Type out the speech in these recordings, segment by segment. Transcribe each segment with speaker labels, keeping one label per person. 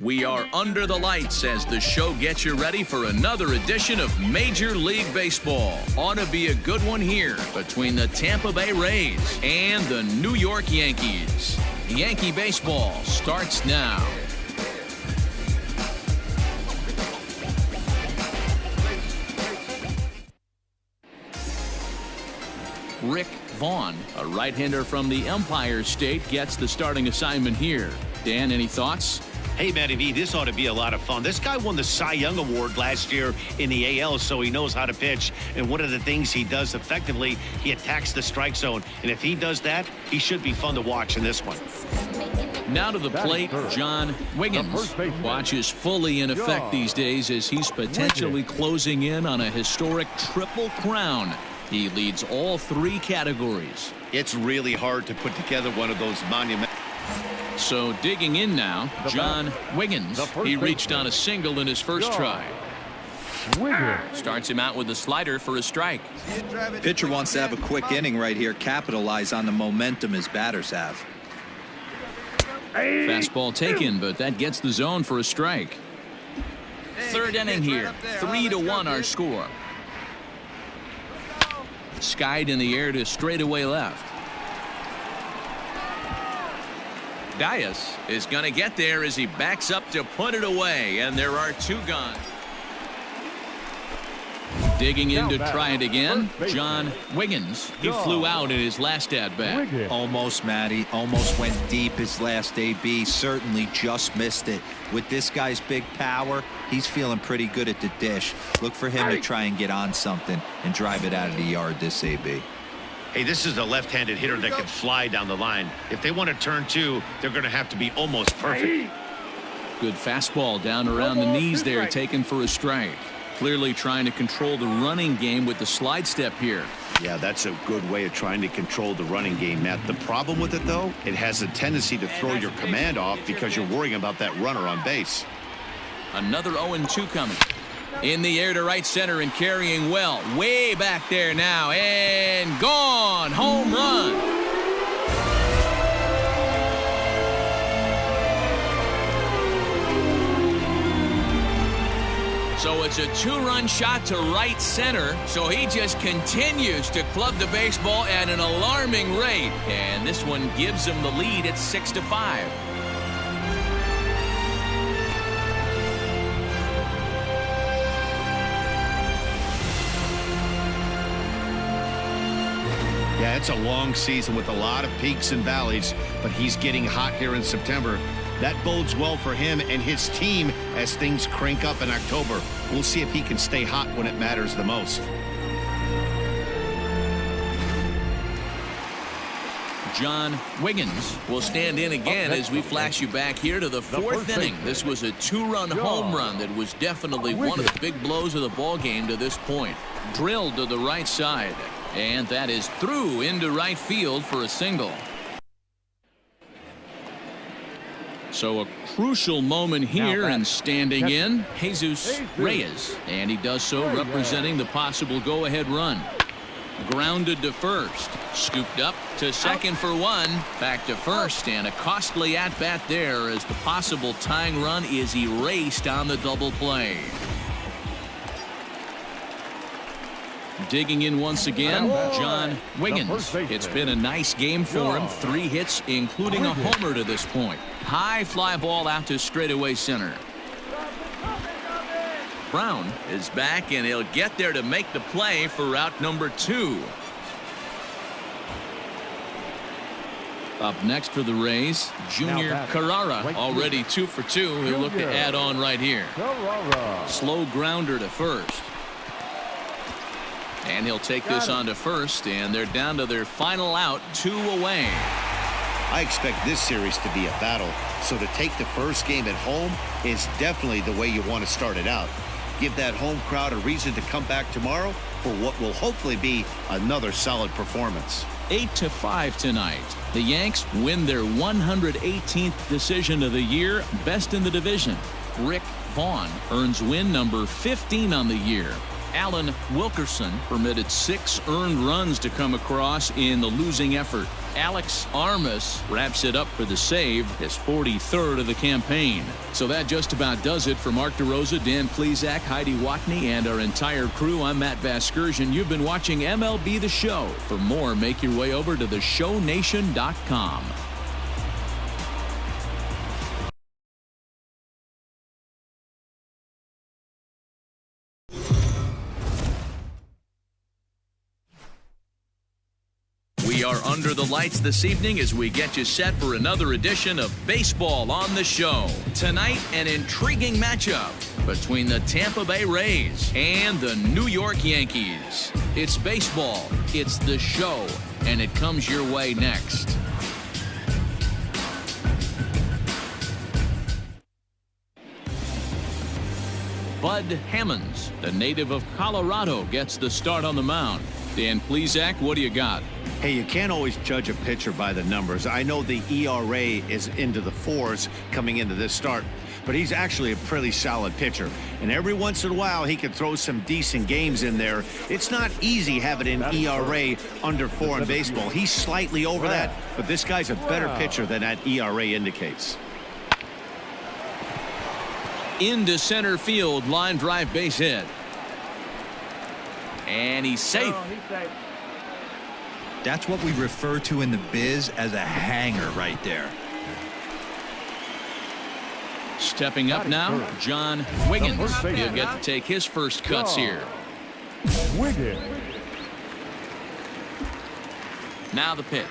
Speaker 1: We are under the lights as the show gets you ready for another edition of Major League Baseball. Ought to be a good one here between the Tampa Bay Rays and the New York Yankees. Yankee baseball starts now. Rick Vaughn, a right-hander from the Empire State, gets the starting assignment here. Dan, any thoughts?
Speaker 2: Hey, Matty V, this ought to be a lot of fun. This guy won the Cy Young Award last year in the AL, so he knows how to pitch. And one of the things he does effectively, he attacks the strike zone. And if he does that, he should be fun to watch in this one.
Speaker 1: Now to the plate, John Wiggins. Watch is fully in effect these days as he's potentially closing in on a historic triple crown. He leads all three categories.
Speaker 2: It's really hard to put together one of those monumental.
Speaker 1: So digging in now, John Wiggins. He reached on a single in his first try. Starts him out with a slider for a strike.
Speaker 3: Pitcher wants to have a quick inning right here, capitalize on the momentum his batters have.
Speaker 1: Fastball taken, but that gets the zone for a strike. Third inning here, 3-1 our score. Skied in the air to straightaway left. Dias is going to get there as he backs up to put it away, and there are two gone. Digging in to try it again, John Wiggins. He flew out in his last at-bat.
Speaker 3: Almost, Matty. Almost went deep his last AB. Certainly just missed it. With this guy's big power, he's feeling pretty good at the dish. Look for him to try and get on something and drive it out of the yard this AB.
Speaker 2: Hey, this is a left-handed hitter that can fly down the line. If they want to turn two, they're going to have to be almost perfect.
Speaker 1: Good fastball down around the knees there, taken for a strike. Clearly trying to control the running game with the slide step here.
Speaker 2: Yeah, that's a good way of trying to control the running game, Matt. The problem with it, though, it has a tendency to throw your command off because you're worrying about that runner on base.
Speaker 1: Another 0-2 coming. In the air to right center and carrying well. Way back there now. And gone. Home run. So it's a two-run shot to right center. So he just continues to club the baseball at an alarming rate. And this one gives him the lead at 6-5.
Speaker 2: Yeah, it's a long season with a lot of peaks and valleys, but he's getting hot here in September. That bodes well for him and his team as things crank up in October. We'll see if he can stay hot when it matters the most.
Speaker 1: John Wiggins will stand in again as we flash you back here to the fourth inning. This was a two-run home run that was definitely one of the big blows of the ball game to this point. Drilled to the right side. And that is through into right field for a single. So a crucial moment here, and standing in, Jesus Reyes. And he does so representing the possible go-ahead run. Grounded to first. Scooped up to second for one. Back to first, and a costly at-bat there as the possible tying run is erased on the double play. Digging in once again, John Wiggins. It's been a nice game for him. 3 hits, including a homer to this point. High fly ball out to straightaway center. Brown is back, and he'll get there to make the play for route number 2. Up next for the Rays, Junior Carrara, already 2 for 2. He'll look to add on right here. Slow grounder to first. And he'll take this on to first, and they're down to their final out, 2 away.
Speaker 2: I expect this series to be a battle, so to take the first game at home is definitely the way you want to start it out. Give that home crowd a reason to come back tomorrow for what will hopefully be another solid performance.
Speaker 1: 8-5 tonight. The Yanks win their 118th decision of the year, best in the division. Rick Vaughn earns win number 15 on the year. Alan Wilkerson permitted 6 earned runs to come across in the losing effort. Alex Armas wraps it up for the save, his 43rd of the campaign. So that just about does it for Mark DeRosa, Dan Plesac, Heidi Watney, and our entire crew. I'm Matt Vasgersian. You've been watching MLB The Show. For more, make your way over to theshownation.com. We are under the lights this evening as we get you set for another edition of Baseball on the Show. Tonight, an intriguing matchup between the Tampa Bay Rays and the New York Yankees. It's baseball, it's the show, and it comes your way next. Bud Hammonds, the native of Colorado, gets the start on the mound. Dan Plesac, what do you got?
Speaker 2: Hey, you can't always judge a pitcher by the numbers. I know the ERA is into the 4s coming into this start, but he's actually a pretty solid pitcher. And every once in a while, he can throw some decent games in there. It's not easy having an ERA under 4 in baseball. He's slightly over that, but this guy's a better pitcher than that ERA indicates.
Speaker 1: Into center field, line drive base hit. And he's safe.
Speaker 3: That's what we refer to in the biz as a hanger right there.
Speaker 1: Stepping up now, John Wiggins. He'll get to take his first cuts here. Now the pitch.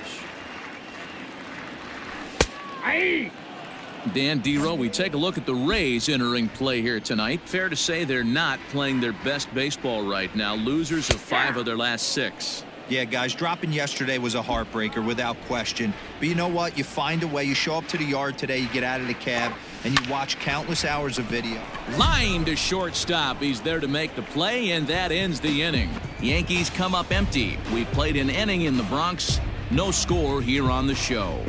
Speaker 1: Dan Dero, we take a look at the Rays entering play here tonight. Fair to say they're not playing their best baseball right now. Losers of 5 of their last 6.
Speaker 3: Yeah, guys, dropping yesterday was a heartbreaker without question. But you know what? You find a way. You show up to the yard today, you get out of the cab, and you watch countless hours of video.
Speaker 1: Line to shortstop. He's there to make the play, and that ends the inning. Yankees come up empty. We played an inning in the Bronx. No score here on the show.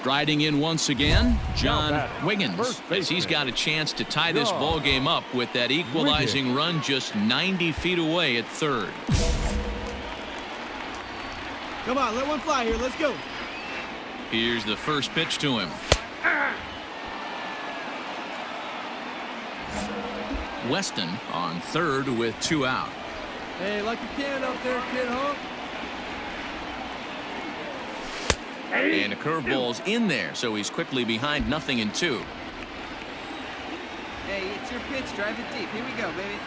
Speaker 1: Striding in once again, John Wiggins, as he's got a chance to tie this ball game up with that equalizing run just 90 feet away at third.
Speaker 4: Come on, let one fly here. Let's go.
Speaker 1: Here's the first pitch to him. Weston on third with 2 out.
Speaker 4: Hey, like you can out there, kid, huh?
Speaker 1: And a curveball's in there, so he's quickly behind 0-2.
Speaker 4: Hey, it's your pitch. Drive it deep. Here we go, baby.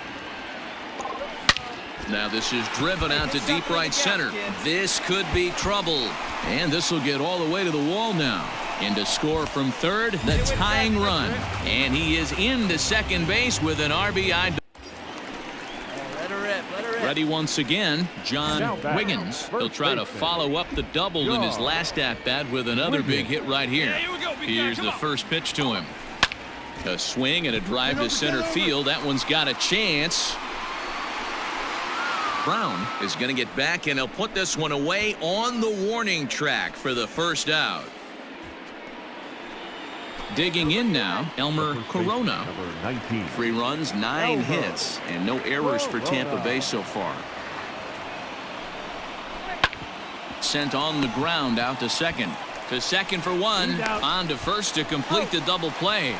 Speaker 1: Now this is driven out to deep right center. This could be trouble. And this will get all the way to the wall now. And to score from third, the tying run. And he is into second base with an RBI. Ready once again, John Wiggins. He'll try to follow up the double in his last at-bat with another big hit right here. Here's the first pitch to him. A swing and a drive to center field. That one's got a chance. Brown is going to get back, and he'll put this one away on the warning track for the first out. Digging in now, Elmer Corona. 3 runs, 9 hits, and no errors for Tampa Bay so far. Sent on the ground out to second. To second for 1. On to first to complete the double play.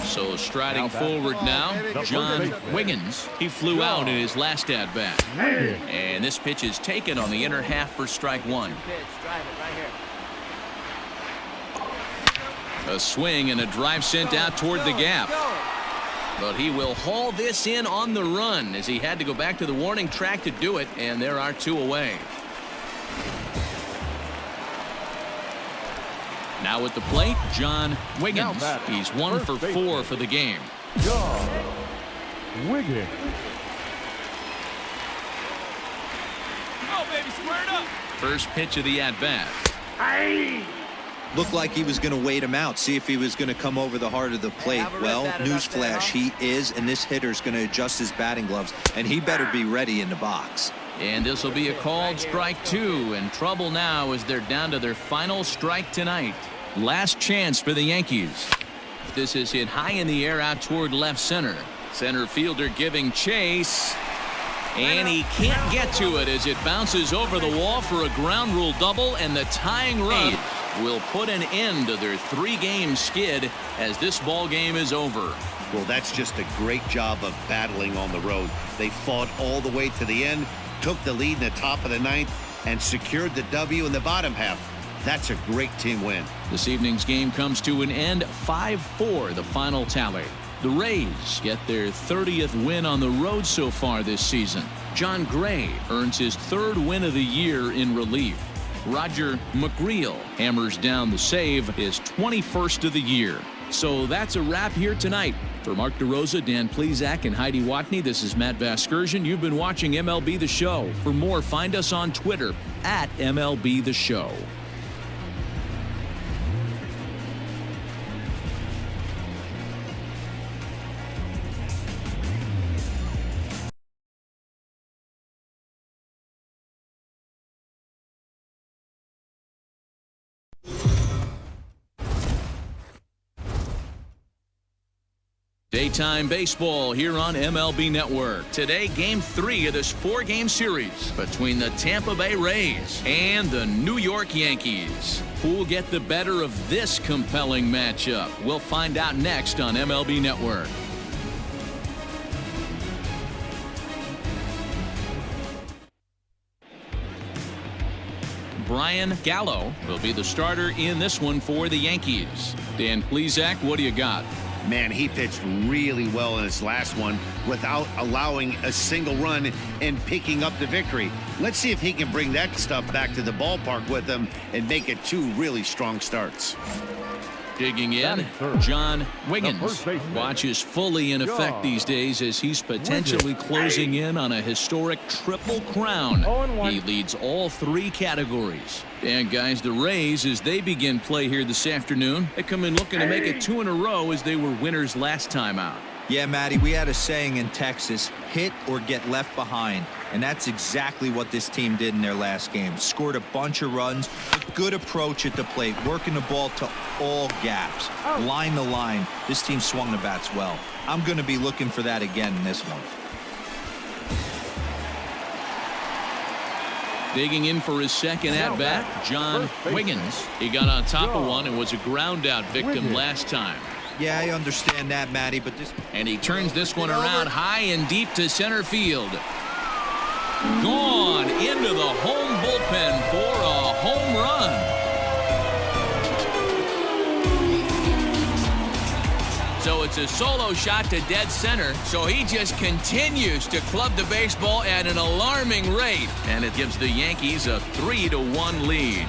Speaker 1: So striding forward now, John Wiggins. He flew out in his last at-bat. And this pitch is taken on the inner half for strike 1. A swing and a drive sent out toward the gap. But he will haul this in on the run as he had to go back to the warning track to do it, and there are 2 away. Now at the plate, John Wiggins. He's 1 for 4 for the game.
Speaker 5: John Wiggins.
Speaker 4: Oh, baby, square it up.
Speaker 1: First pitch of the at-bat.
Speaker 3: Looked like he was going to wait him out, see if he was going to come over the heart of the plate. Well, newsflash, he is, and this hitter's going to adjust his batting gloves, and he better be ready in the box.
Speaker 1: And this will be a called strike 2, and trouble now as they're down to their final strike tonight. Last chance for the Yankees. This is hit high in the air out toward left center. Center fielder giving chase, and he can't get to it as it bounces over the wall for a ground rule double, and the tying run will put an end to their 3-game skid as this ball game is over.
Speaker 2: Well, that's just a great job of battling on the road. They fought all the way to the end, took the lead in the top of the 9th, and secured the W in the bottom half. That's a great team win.
Speaker 1: This evening's game comes to an end, 5-4 the final tally. The Rays get their 30th win on the road so far this season. John Gray earns his 3rd win of the year in relief. Roger McGreal hammers down the save, his 21st of the year. So that's a wrap here tonight. For Mark DeRosa, Dan Plesac, and Heidi Watney, this is Matt Vasgersian. You've been watching MLB The Show. For more, find us on Twitter at MLB The Show. Daytime baseball here on MLB Network. Today, Game 3 of this 4-game series between the Tampa Bay Rays and the New York Yankees. Who will get the better of this compelling matchup? We'll find out next on MLB Network. Brian Gallo will be the starter in this one for the Yankees. Dan Plesac, what do you got?
Speaker 2: Man, he pitched really well in his last one without allowing a single run and picking up the victory. Let's see if he can bring that stuff back to the ballpark with him and make it 2 really strong starts.
Speaker 1: Digging in, John Wiggins watches fully in effect these days as he's potentially closing in on a historic triple crown. He leads all 3 categories. And guys, the Rays, as they begin play here this afternoon, they come in looking to make it 2 in a row as they were winners last time out.
Speaker 3: Yeah, Matty, we had a saying in Texas, hit or get left behind. And that's exactly what this team did in their last game. Scored a bunch of runs, good approach at the plate, working the ball to all gaps, line to line. This team swung the bats well. I'm going to be looking for that again in this one.
Speaker 1: Digging in for his second at-bat, John Wiggins. He got on top of one and was a ground-out victim last time.
Speaker 3: Yeah, I understand that, Matty, but this...
Speaker 1: And he turns this one around high and deep to center field. Gone into the home bullpen for a home run. So it's a solo shot to dead center. So he just continues to club the baseball at an alarming rate. And it gives the Yankees a 3-1 lead.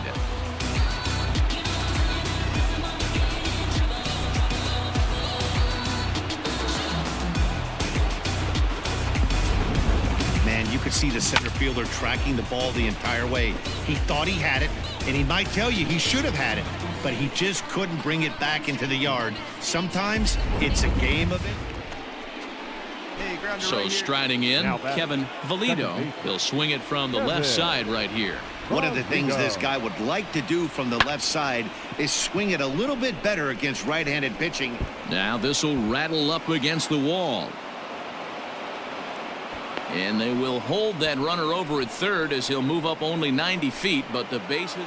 Speaker 2: Man, you could see the center fielder tracking the ball the entire way. He thought he had it, and he might tell you he should have had it, but he just couldn't bring it back into the yard. Sometimes it's a game of it.
Speaker 1: So striding in, Kevin Valido. He'll swing it from the left side right here.
Speaker 2: One of the things this guy would like to do from the left side is swing it a little bit better against right-handed pitching.
Speaker 1: Now this will rattle up against the wall. And they will hold that runner over at third as he'll move up only 90 feet, but the bases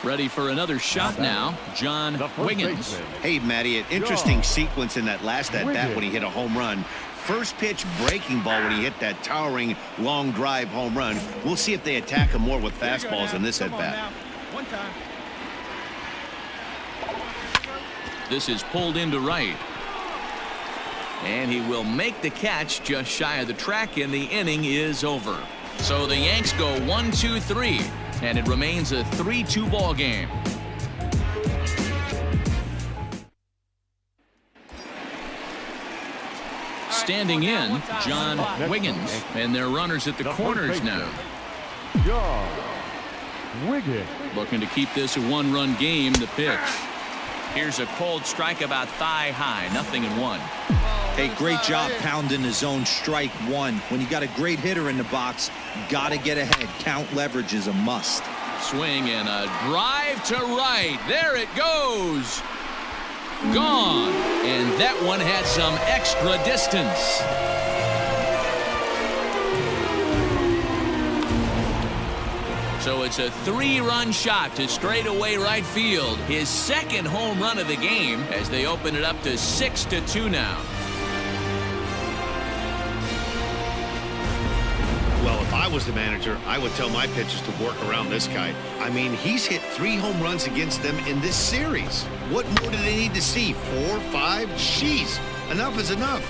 Speaker 1: ready for another shot now. John Wiggins.
Speaker 2: Hey, Matty, an interesting sequence in that last at-bat when he hit a home run. First pitch breaking ball when he hit that towering long drive home run. We'll see if they attack him more with fastballs in this at-bat.
Speaker 1: This is pulled into right. And he will make the catch just shy of the track, and the inning is over. So the Yanks go 1-2-3, and it remains a 3-2 ball game. Standing in, John Wiggins, and their runners at the corners now.
Speaker 5: John Wiggins.
Speaker 1: Looking to keep this a 1-run game. The pitch. Here's a cold strike about thigh high, 0-1.
Speaker 3: Hey, great job pounding the zone. Strike one. When you got a great hitter in the box, got to get ahead. Count leverage is a must.
Speaker 1: Swing and a drive to right. There it goes. Gone. And that one had some extra distance. So it's a 3-run shot to straightaway right field. His second home run of the game as they open it up to 6-2 now.
Speaker 2: Well, if I was the manager, I would tell my pitchers to work around this guy. I mean, he's hit 3 home runs against them in this series. What more do they need to see? 4, 5? Jeez, enough is enough.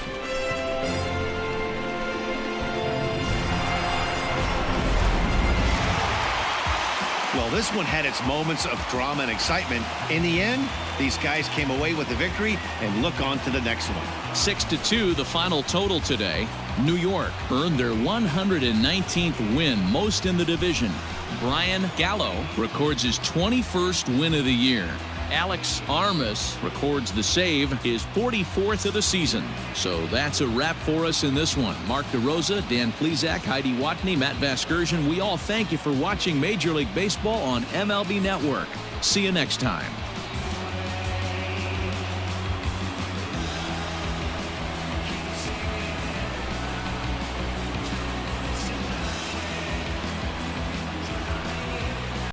Speaker 2: Well, this one had its moments of drama and excitement. In the end, these guys came away with the victory and look on to the next one.
Speaker 1: 6-2, the final total today. New York earned their 119th win, most in the division. Brian Gallo records his 21st win of the year. Alex Armas records the save, his 44th of the season. So that's a wrap for us in this one. Mark DeRosa, Dan Plesac, Heidi Watney, Matt Vasgersian. We all thank you for watching Major League Baseball on MLB Network. See you next time.